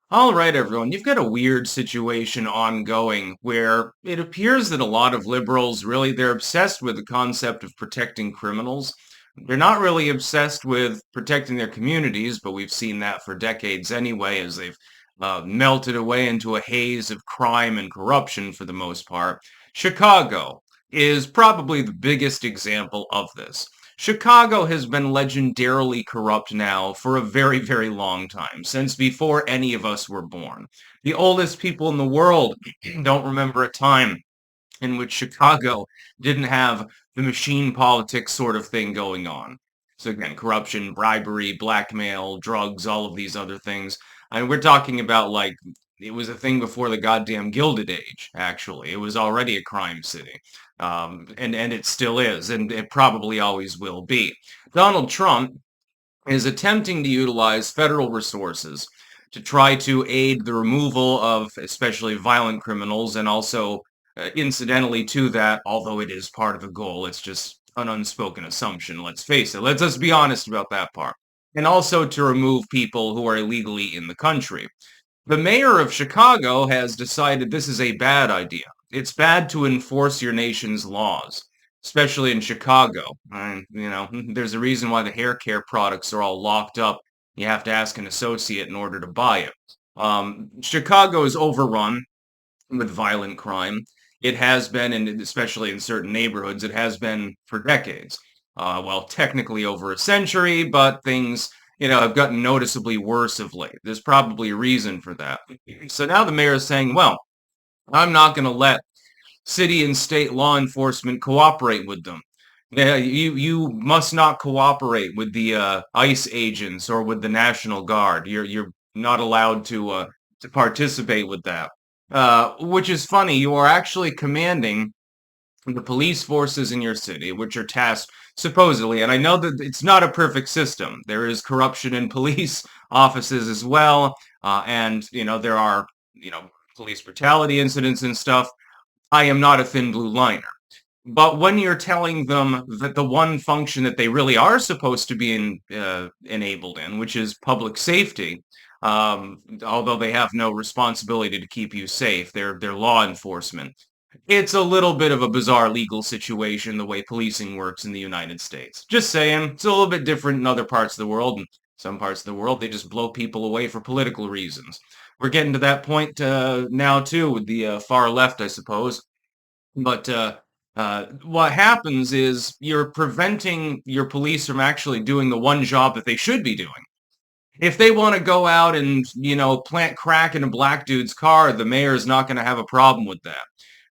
All right, everyone. You've got a weird situation ongoing where it appears that a lot of liberals really they're obsessed with the concept of protecting criminals. They're not really obsessed with protecting their communities, but we've seen that for decades anyway, as they've melted away into a haze of crime and corruption for the most part. Chicago is probably the biggest example of this. Chicago has been legendarily corrupt now for a very, very long time, since before any of us were born. The oldest people in the world don't remember a time in which Chicago didn't have the machine politics sort of thing going on. So again, corruption, bribery, blackmail, drugs, all of these other things. And we're talking about like it was a thing before the goddamn Gilded Age, actually. It was already a crime city. And it still is, and it probably always will be. Donald Trump is attempting to utilize federal resources to try to aid the removal of especially violent criminals and also incidentally to that, although it is part of the goal, it's just an unspoken assumption, let's face it. Let's just be honest about that part. And also to remove people who are illegally in the country. The mayor of Chicago has decided this is a bad idea. It's bad to enforce your nation's laws, especially in Chicago. And, there's a reason why the hair care products are all locked up. You have to ask an associate in order to buy it. Chicago is overrun with violent crime. It has been, and especially in certain neighborhoods, it has been for decades. Well, technically over a century, but things, have gotten noticeably worse of late. There's probably a reason for that. So now the mayor is saying, well, I'm not going to let city and state law enforcement cooperate with them. Yeah, you must not cooperate with the ICE agents or with the National Guard. You're not allowed to participate with that. Which is funny. You are actually commanding the police forces in your city, which are tasked supposedly, and I know that it's not a perfect system. There is corruption in police offices as well, and there are police brutality incidents and stuff. I am not a thin blue liner. But when you're telling them that the one function that they really are supposed to be enabled in, which is public safety, although they have no responsibility to keep you safe, they're law enforcement. It's a little bit of a bizarre legal situation the way policing works in the United States. Just saying, it's a little bit different in other parts of the world. In some parts of the world, they just blow people away for political reasons. We're getting to that point now too with the far left, I suppose. But what happens is you're preventing your police from actually doing the one job that they should be doing. If they want to go out and, plant crack in a black dude's car, the mayor is not going to have a problem with that.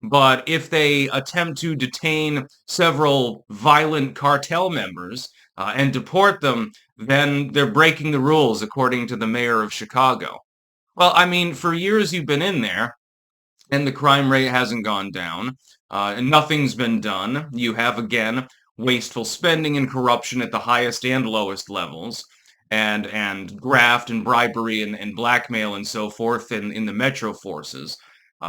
But if they attempt to detain several violent cartel members and deport them, then they're breaking the rules, according to the mayor of Chicago. Well, I mean, for years you've been in there, and the crime rate hasn't gone down, and nothing's been done. You have, again, wasteful spending and corruption at the highest and lowest levels, and graft and bribery and blackmail and so forth in the metro forces.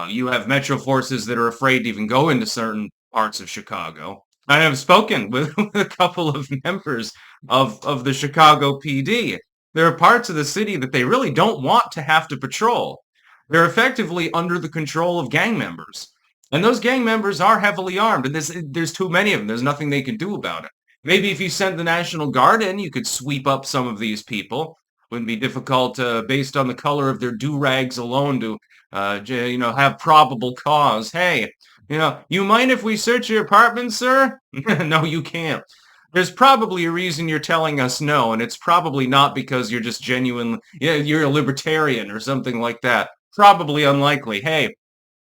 You have metro forces that are afraid to even go into certain parts of Chicago. I have spoken with, with a couple of members of the Chicago PD. There are parts of the city that they really don't want to have to patrol. They're effectively under the control of gang members. And those gang members are heavily armed, and there's too many of them. There's nothing they can do about it. Maybe if you sent the National Guard in, you could sweep up some of these people. Wouldn't be difficult, based on the color of their do-rags alone, to, have probable cause. Hey, you mind if we search your apartment, sir? No, you can't. There's probably a reason you're telling us no, and it's probably not because you're just genuine, yeah, you're a libertarian or something like that. Probably unlikely. Hey,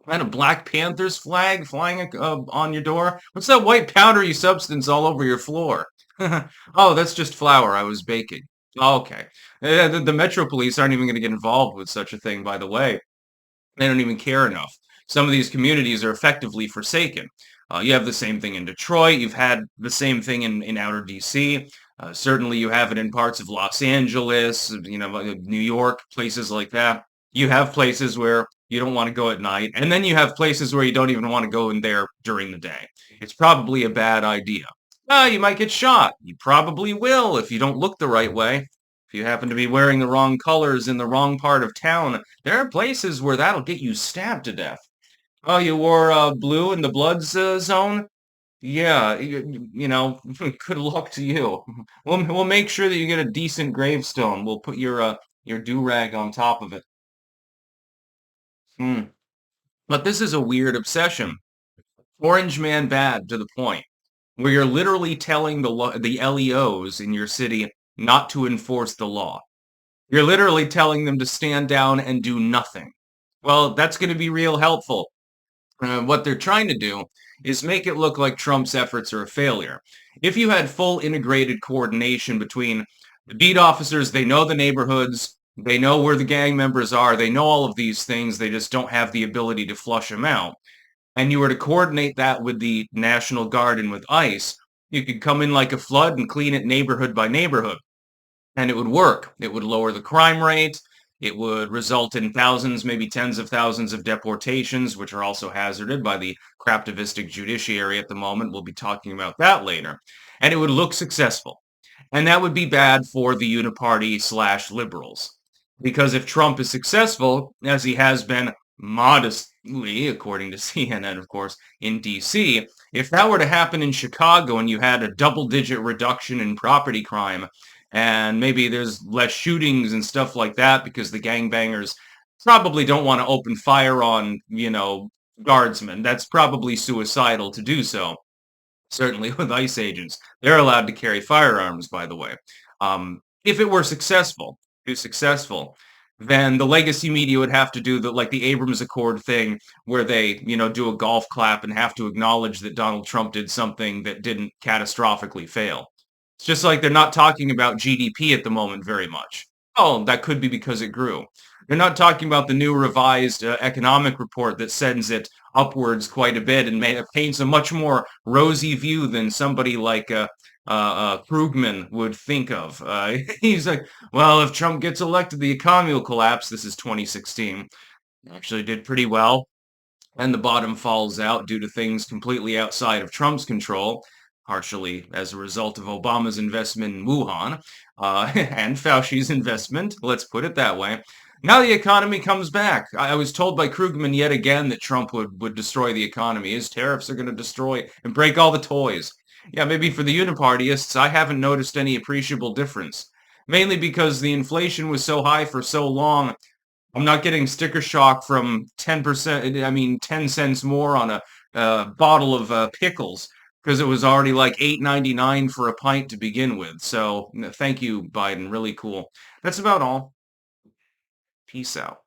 and a Black Panthers flag flying on your door? What's that white powdery substance all over your floor? Oh, that's just flour I was baking. Oh, okay. The Metro Police aren't even going to get involved with such a thing, by the way. They don't even care enough. Some of these communities are effectively forsaken. You have the same thing in Detroit. You've had the same thing in outer DC. Certainly you have it in parts of Los Angeles, New York, places like that. You have places where you don't want to go at night, and then you have places where you don't even want to go in there during the day. It's probably a bad idea. You might get shot. You probably will if you don't look the right way. If you happen to be wearing the wrong colors in the wrong part of town, there are places where that'll get you stabbed to death. Oh, you wore blue in the Bloods zone? Yeah, good luck to you. We'll make sure that you get a decent gravestone. We'll put your do-rag on top of it. Hmm. But this is a weird obsession. Orange man bad to the point where you're literally telling the LEOs in your city not to enforce the law. You're literally telling them to stand down and do nothing. Well, that's going to be real helpful. What they're trying to do is make it look like Trump's efforts are a failure. If you had full integrated coordination between the beat officers, they know the neighborhoods, they know where the gang members are, they know all of these things, they just don't have the ability to flush them out. And you were to coordinate that with the National Guard and with ICE, you could come in like a flood and clean it neighborhood by neighborhood. And it would work. It would lower the crime rate. It would result in thousands, maybe tens of thousands of deportations, which are also hazarded by the craptivistic judiciary at the moment. We'll be talking about that later. And it would look successful. And that would be bad for the uniparty slash liberals. Because if Trump is successful, as he has been modestly, according to CNN, of course, in DC, if that were to happen in Chicago and you had a double-digit reduction in property crime, and maybe there's less shootings and stuff like that because the gangbangers probably don't want to open fire on, guardsmen. That's probably suicidal to do so. Certainly with ICE agents. They're allowed to carry firearms, by the way. If it were successful, then the legacy media would have to do the Abrams Accord thing where they, do a golf clap and have to acknowledge that Donald Trump did something that didn't catastrophically fail. It's just like they're not talking about GDP at the moment very much. Oh, that could be because it grew. They're not talking about the new revised economic report that sends it upwards quite a bit and paints a much more rosy view than somebody like Krugman would think of. He's like, well, if Trump gets elected, the economy will collapse. This is 2016. Actually did pretty well. And the bottom falls out due to things completely outside of Trump's control, partially as a result of Obama's investment in Wuhan and Fauci's investment, let's put it that way. Now the economy comes back. I was told by Krugman yet again that Trump would destroy the economy. His tariffs are going to destroy and break all the toys. Yeah, maybe for the unipartyists, I haven't noticed any appreciable difference. Mainly because the inflation was so high for so long, I'm not getting sticker shock from 10%, I mean 10 cents more on a bottle of pickles because it was already like 8.99 for a pint to begin with. So thank you, Biden. Really cool. That's about all. Peace out.